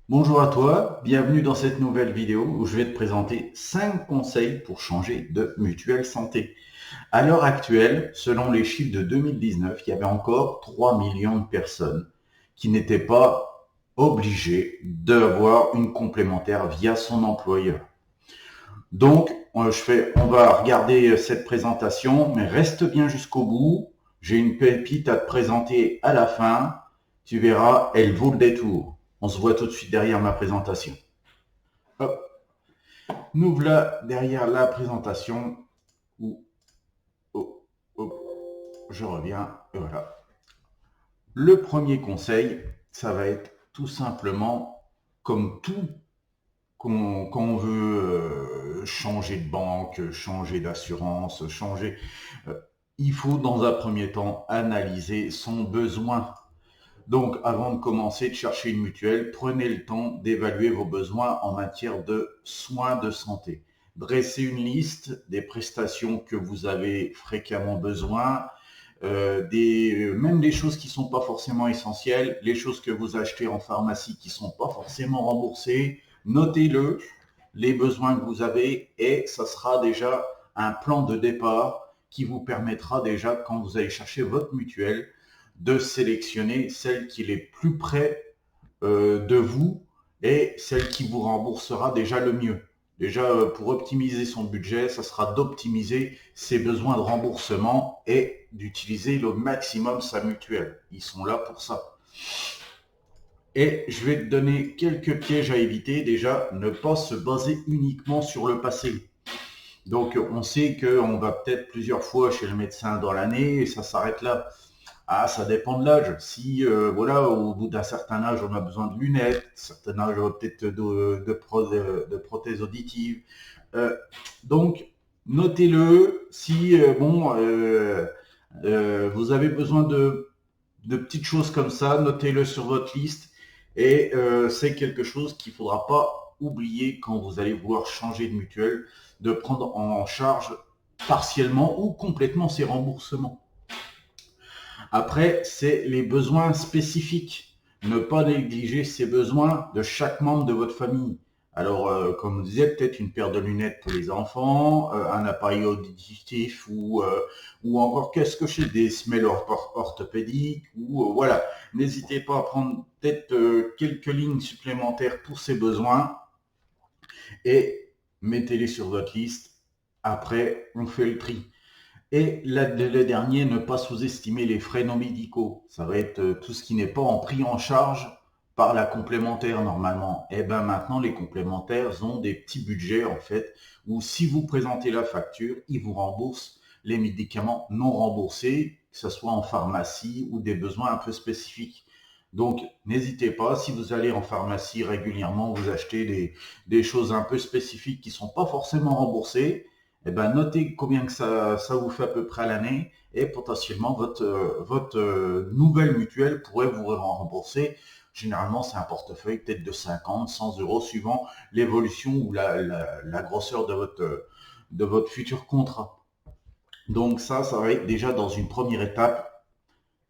Bonjour à toi, bienvenue dans cette nouvelle vidéo où je vais te présenter 5 conseils pour changer de mutuelle santé. À l'heure actuelle, selon les chiffres de 2019, il y avait encore 3 millions de personnes qui n'étaient pas obligées d'avoir une complémentaire via son employeur. Donc, on va regarder cette présentation, mais reste bien jusqu'au bout. J'ai une pépite à te présenter à la fin. Tu verras, elle vaut le détour. On se voit tout de suite derrière ma présentation. Hop, nous voilà derrière la présentation où oh, je reviens et voilà. Le premier conseil, ça va être tout simplement comme tout quand on veut changer de banque, changer d'assurance, changer, euh, il faut dans un premier temps analyser son besoin. Donc, avant de commencer de chercher une mutuelle, prenez le temps d'évaluer vos besoins en matière de soins de santé. Dressez une liste des prestations que vous avez fréquemment besoin, même des choses qui ne sont pas forcément essentielles, les choses que vous achetez en pharmacie qui ne sont pas forcément remboursées. Notez-le, les besoins que vous avez, et ça sera déjà un plan de départ qui vous permettra déjà, quand vous allez chercher votre mutuelle, de sélectionner celle qui est plus près de vous et celle qui vous remboursera déjà le mieux. Déjà, pour optimiser son budget, ça sera d'optimiser ses besoins de remboursement et d'utiliser le maximum sa mutuelle. Ils sont là pour ça. Et je vais te donner quelques pièges à éviter. Déjà, ne pas se baser uniquement sur le passé. Donc, on sait qu'on va peut-être plusieurs fois chez le médecin dans l'année et ça s'arrête là. Ah, ça dépend de l'âge. Si, voilà, au bout d'un certain âge, on a besoin de lunettes, certain âge, peut-être de prothèses auditives. Euh, donc, notez-le. Si, vous avez besoin de petites choses comme ça, notez-le sur votre liste. Et c'est quelque chose qu'il ne faudra pas oublier quand vous allez vouloir changer de mutuelle, de prendre en charge partiellement ou complètement ces remboursements. Après, c'est les besoins spécifiques. Ne pas négliger ces besoins de chaque membre de votre famille. Alors, comme je disais, peut-être une paire de lunettes pour les enfants, un appareil auditif ou encore qu'est-ce que j'ai des semelles orthopédiques ou voilà. N'hésitez pas à prendre peut-être quelques lignes supplémentaires pour ces besoins et mettez-les sur votre liste. Après, on fait le tri. Et le dernier, ne pas sous-estimer les frais non médicaux. Ça va être tout ce qui n'est pas pris en charge par la complémentaire normalement. Et bien maintenant, les complémentaires ont des petits budgets en fait, où si vous présentez la facture, ils vous remboursent les médicaments non remboursés, que ce soit en pharmacie ou des besoins un peu spécifiques. Donc, n'hésitez pas, si vous allez en pharmacie régulièrement, vous achetez des choses un peu spécifiques qui ne sont pas forcément remboursées, eh ben, notez combien que ça vous fait à peu près à l'année et potentiellement votre nouvelle mutuelle pourrait vous rembourser. Généralement, c'est un portefeuille peut-être de 50, 100 euros suivant l'évolution ou la grosseur de votre futur contrat. Donc ça va être déjà dans une première étape,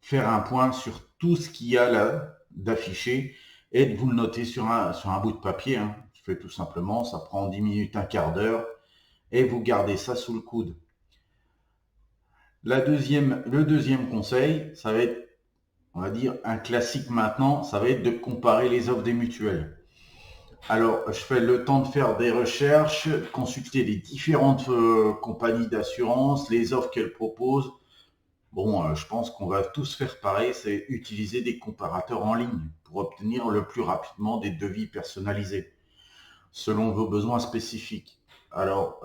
faire un point sur tout ce qu'il y a là d'affiché et de vous le noter sur un bout de papier. Hein. Je fais tout simplement, ça prend 10 minutes, un quart d'heure et vous gardez ça sous le coude. Le deuxième conseil, ça va être, on va dire, un classique maintenant, ça va être de comparer les offres des mutuelles. Alors, je fais le temps de faire des recherches, consulter les différentes compagnies d'assurance, les offres qu'elles proposent. Bon, je pense qu'on va tous faire pareil, c'est utiliser des comparateurs en ligne pour obtenir le plus rapidement des devis personnalisés selon vos besoins spécifiques. Alors,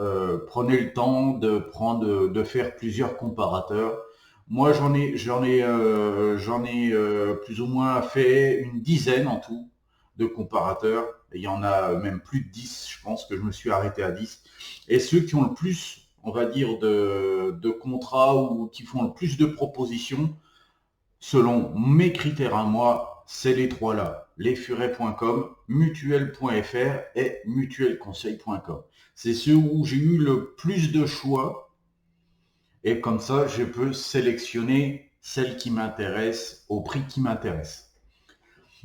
prenez le temps de faire plusieurs comparateurs. Moi, j'en ai plus ou moins fait une dizaine en tout de comparateurs. Et il y en a même plus de 10, je pense que je me suis arrêté à 10. Et ceux qui ont le plus, on va dire, de contrats ou qui font le plus de propositions, selon mes critères à moi, c'est les trois-là. Lesfurets.com, mutuel.fr et mutuelconseil.com. C'est ceux où j'ai eu le plus de choix et comme ça, je peux sélectionner celle qui m'intéresse au prix qui m'intéresse.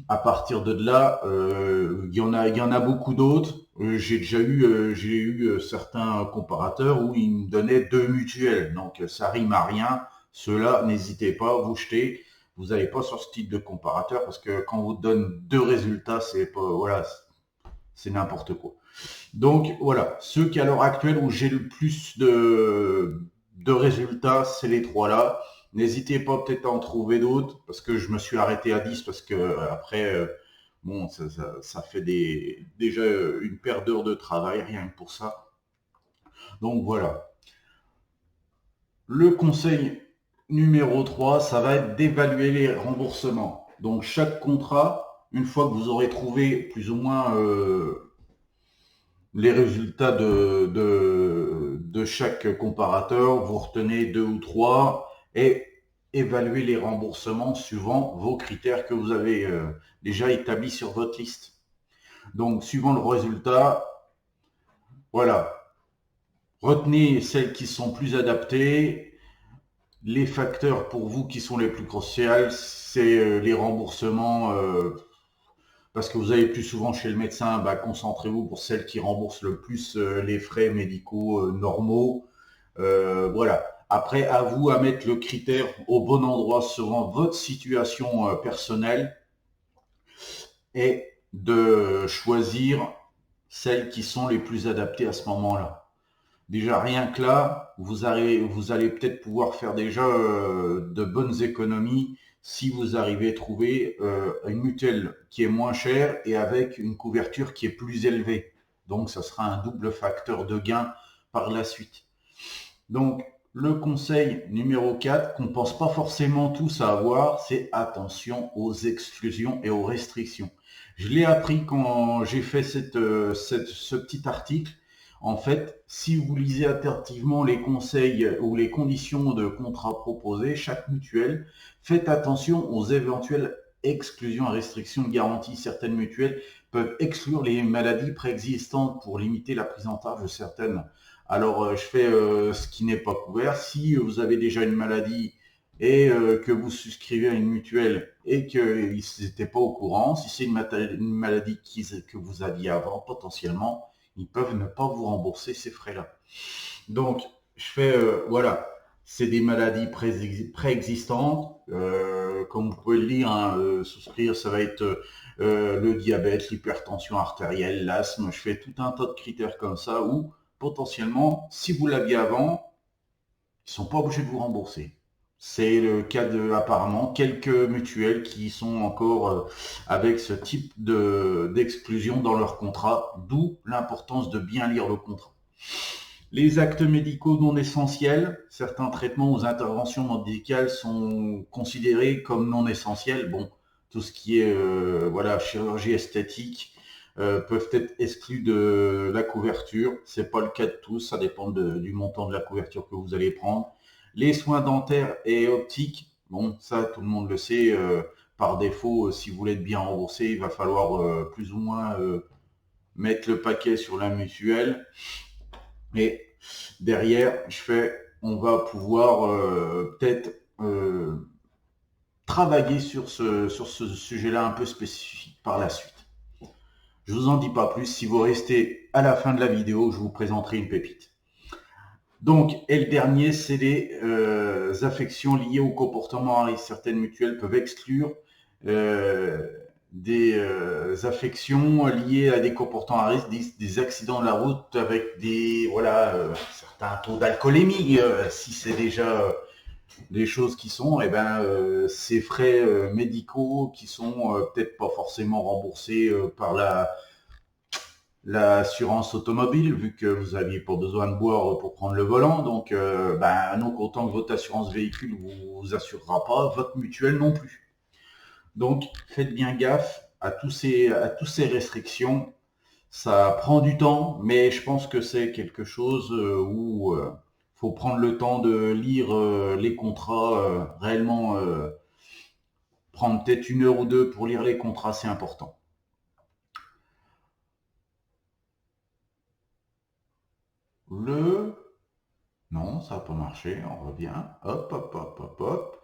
À partir de là, il y en a beaucoup d'autres. J'ai eu certains comparateurs où ils me donnaient deux mutuelles. Donc, ça rime à rien. Ceux-là, n'hésitez pas, vous jetez. Vous n'allez pas sur ce type de comparateur parce que quand on vous donne deux résultats, c'est pas, voilà, c'est n'importe quoi. Donc, voilà. Ceux qui, à l'heure actuelle, où j'ai le plus de résultats, c'est les trois là. N'hésitez pas peut-être à en trouver d'autres parce que je me suis arrêté à 10 parce que après, bon, ça fait déjà une paire d'heures de travail rien que pour ça. Donc voilà. Le conseil numéro 3, ça va être d'évaluer les remboursements. Donc chaque contrat, une fois que vous aurez trouvé plus ou moins les résultats de chaque comparateur, vous retenez deux ou trois et évaluez les remboursements suivant vos critères que vous avez déjà établis sur votre liste. Donc, suivant le résultat, voilà, retenez celles qui sont plus adaptées. Les facteurs pour vous qui sont les plus cruciaux, c'est les remboursements. Parce que vous allez plus souvent chez le médecin, bah, concentrez-vous pour celles qui remboursent le plus les frais médicaux normaux. Voilà. Après, à vous à mettre le critère au bon endroit selon votre situation personnelle et de choisir celles qui sont les plus adaptées à ce moment-là. Déjà, rien que là, vous allez peut-être pouvoir faire déjà de bonnes économies si vous arrivez à trouver une mutuelle qui est moins chère et avec une couverture qui est plus élevée. Donc, ça sera un double facteur de gain par la suite. Donc, le conseil numéro 4, qu'on ne pense pas forcément tous à avoir, c'est attention aux exclusions et aux restrictions. Je l'ai appris quand j'ai fait ce petit article. En fait, si vous lisez attentivement les conseils ou les conditions de contrat proposés, chaque mutuelle, faites attention aux éventuelles exclusions et restrictions de garantie. Certaines mutuelles peuvent exclure les maladies préexistantes pour limiter la prise en charge de certaines. Alors, je fais ce qui n'est pas couvert. Si vous avez déjà une maladie et que vous souscrivez à une mutuelle et qu'ils n'étaient pas au courant, si c'est une maladie que vous aviez avant, potentiellement, ils peuvent ne pas vous rembourser ces frais-là. Donc, je fais, voilà, c'est des maladies préexistantes. Comme vous pouvez le lire, hein, souscrire, ça va être le diabète, l'hypertension artérielle, l'asthme. Je fais tout un tas de critères comme ça où, potentiellement, si vous l'aviez avant, ils ne sont pas obligés de vous rembourser. C'est le cas de, apparemment, quelques mutuelles qui sont encore avec ce type d'exclusion dans leur contrat, d'où l'importance de bien lire le contrat. Les actes médicaux non essentiels, certains traitements ou interventions médicales sont considérés comme non essentiels. Bon, tout ce qui est voilà, chirurgie esthétique peuvent être exclus de la couverture. C'est pas le cas de tous, ça dépend du montant de la couverture que vous allez prendre. Les soins dentaires et optiques, bon, ça tout le monde le sait. Par défaut, si vous voulez être bien remboursé, il va falloir plus ou moins mettre le paquet sur la mutuelle. Et derrière, on va pouvoir peut-être travailler sur ce sujet-là un peu spécifique par la suite. Je vous en dis pas plus. Si vous restez à la fin de la vidéo, je vous présenterai une pépite. Donc, et le dernier, c'est les affections liées au comportement à risque. Certaines mutuelles peuvent exclure des affections liées à des comportements à risque, des accidents de la route avec des certains taux d'alcoolémie. Si c'est déjà des choses qui sont, ces frais médicaux qui sont peut-être pas forcément remboursés par l'assurance automobile, vu que vous n'aviez pas besoin de boire pour prendre le volant. Donc, donc autant que votre assurance véhicule vous assurera pas, votre mutuelle non plus. Donc, faites bien gaffe à tous ces restrictions. Ça prend du temps, mais je pense que c'est quelque chose où faut prendre le temps de lire les contrats réellement. Prendre peut-être une heure ou deux pour lire les contrats, c'est important. Non, ça n'a pas marché. On revient. Hop, hop, hop, hop, hop.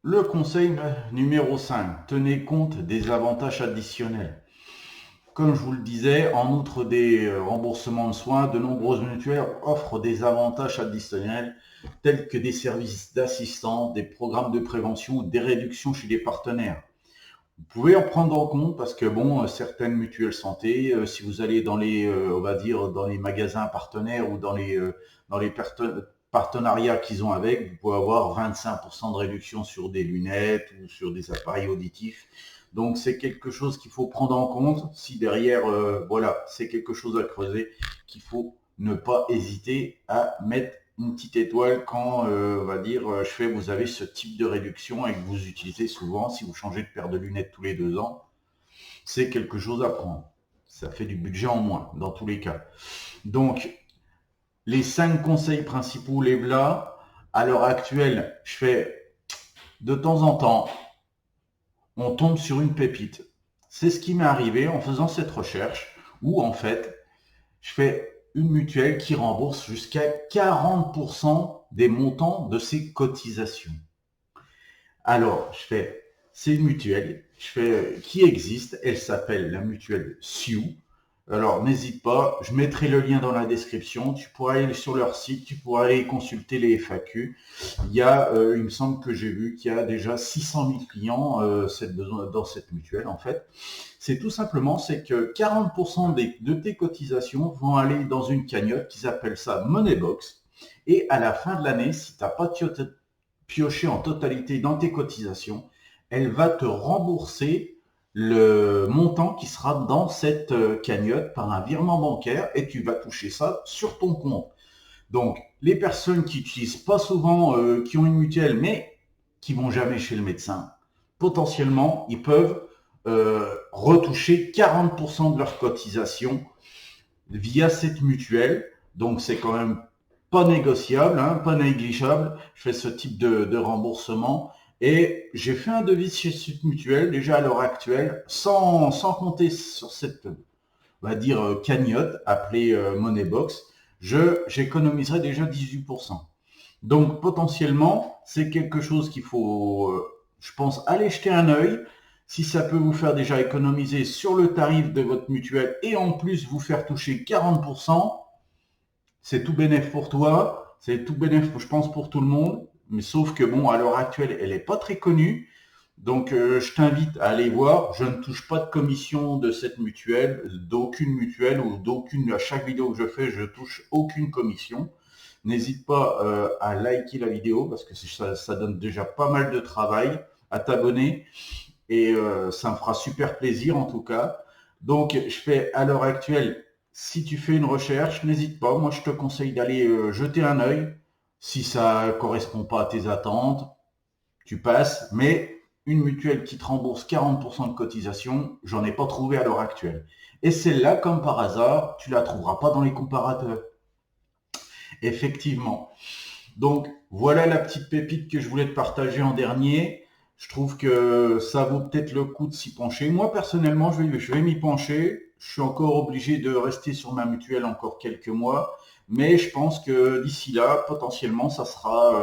Le conseil numéro 5, tenez compte des avantages additionnels. Comme je vous le disais, en outre des remboursements de soins, de nombreuses mutuelles offrent des avantages additionnels tels que des services d'assistance, des programmes de prévention ou des réductions chez les partenaires. Vous pouvez en prendre en compte parce que bon, certaines mutuelles santé, si vous allez dans les, on va dire, dans les magasins partenaires ou dans les partenariats qu'ils ont avec, vous pouvez avoir 25% de réduction sur des lunettes ou sur des appareils auditifs. Donc c'est quelque chose qu'il faut prendre en compte. Si derrière, voilà, c'est quelque chose à creuser, qu'il faut ne pas hésiter à mettre une petite étoile quand, on va dire, vous avez ce type de réduction et que vous utilisez souvent, si vous changez de paire de lunettes tous les 2 ans, c'est quelque chose à prendre. Ça fait du budget en moins, dans tous les cas. Donc, les 5 conseils principaux, les voilà. À l'heure actuelle, je fais de temps en temps, on tombe sur une pépite. C'est ce qui m'est arrivé en faisant cette recherche, où en fait, je fais une mutuelle qui rembourse jusqu'à 40% des montants de ses cotisations. Alors, c'est une mutuelle, qui existe, elle s'appelle la mutuelle Sioux. Alors, n'hésite pas, je mettrai le lien dans la description, tu pourras aller sur leur site, tu pourras aller consulter les FAQ. Il me semble que j'ai vu qu'il y a déjà 600 000 clients dans cette mutuelle, en fait. C'est tout simplement, c'est que 40% de tes cotisations vont aller dans une cagnotte qu'ils appellent ça Moneybox. Et à la fin de l'année, si tu n'as pas pioché en totalité dans tes cotisations, elle va te rembourser le montant qui sera dans cette cagnotte par un virement bancaire et tu vas toucher ça sur ton compte. Donc, les personnes qui n'utilisent pas souvent, qui ont une mutuelle, mais qui vont jamais chez le médecin, potentiellement, ils peuvent retoucher 40% de leur cotisation via cette mutuelle. Donc, c'est quand même pas négociable, hein, pas négligeable. Je fais ce type de remboursement. Et j'ai fait un devis chez cette mutuelle, déjà à l'heure actuelle, sans compter sur cette, on va dire, cagnotte appelée Moneybox, j'économiserai déjà 18%. Donc potentiellement, c'est quelque chose qu'il faut, je pense, aller jeter un œil. Si ça peut vous faire déjà économiser sur le tarif de votre mutuelle et en plus vous faire toucher 40%, c'est tout bénéf pour toi, c'est tout bénéf, je pense, pour tout le monde. Mais sauf que bon, à l'heure actuelle, elle n'est pas très connue. Donc, je t'invite à aller voir. Je ne touche pas de commission de cette mutuelle, d'aucune mutuelle ou d'aucune. À chaque vidéo que je fais, je touche aucune commission. N'hésite pas à liker la vidéo parce que ça donne déjà pas mal de travail, à t'abonner et ça me fera super plaisir en tout cas. Donc, je fais à l'heure actuelle, si tu fais une recherche, n'hésite pas. Moi, je te conseille d'aller jeter un œil. Si ça ne correspond pas à tes attentes, tu passes. Mais une mutuelle qui te rembourse 40% de cotisation, j'en ai pas trouvé à l'heure actuelle. Et celle-là, comme par hasard, tu la trouveras pas dans les comparateurs. Effectivement. Donc, voilà la petite pépite que je voulais te partager en dernier. Je trouve que ça vaut peut-être le coup de s'y pencher. Moi, personnellement, je vais m'y pencher. Je suis encore obligé de rester sur ma mutuelle encore quelques mois. Mais je pense que d'ici là, potentiellement, ça sera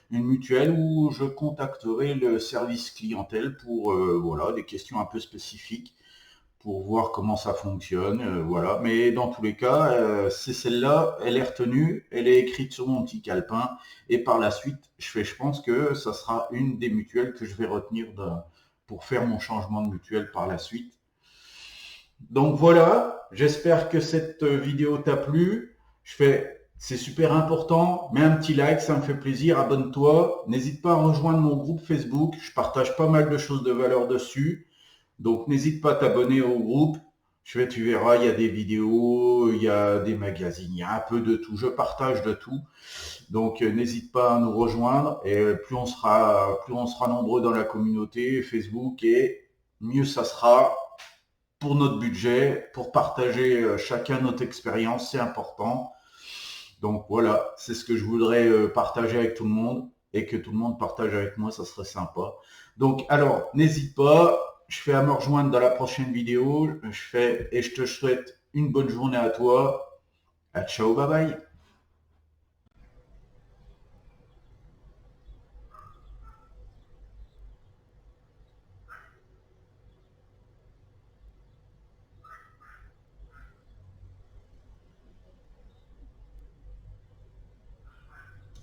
une mutuelle où je contacterai le service clientèle pour voilà, des questions un peu spécifiques pour voir comment ça fonctionne, voilà. Mais dans tous les cas, c'est celle-là, elle est retenue, elle est écrite sur mon petit calepin, et par la suite, je pense que ça sera une des mutuelles que je vais retenir pour faire mon changement de mutuelle par la suite. Donc voilà, j'espère que cette vidéo t'a plu. C'est super important, mets un petit like, ça me fait plaisir, abonne-toi. N'hésite pas à rejoindre mon groupe Facebook, je partage pas mal de choses de valeur dessus. Donc, n'hésite pas à t'abonner au groupe. Tu verras, il y a des vidéos, il y a des magazines, il y a un peu de tout. Je partage de tout. Donc, n'hésite pas à nous rejoindre. Et plus on sera nombreux dans la communauté Facebook et mieux ça sera pour notre budget, pour partager chacun notre expérience. C'est important. Donc, voilà, c'est ce que je voudrais partager avec tout le monde et que tout le monde partage avec moi. Ça serait sympa. Donc, alors, n'hésite pas. Je fais à me rejoindre dans la prochaine vidéo. Et je te souhaite une bonne journée à toi. À ciao, bye bye.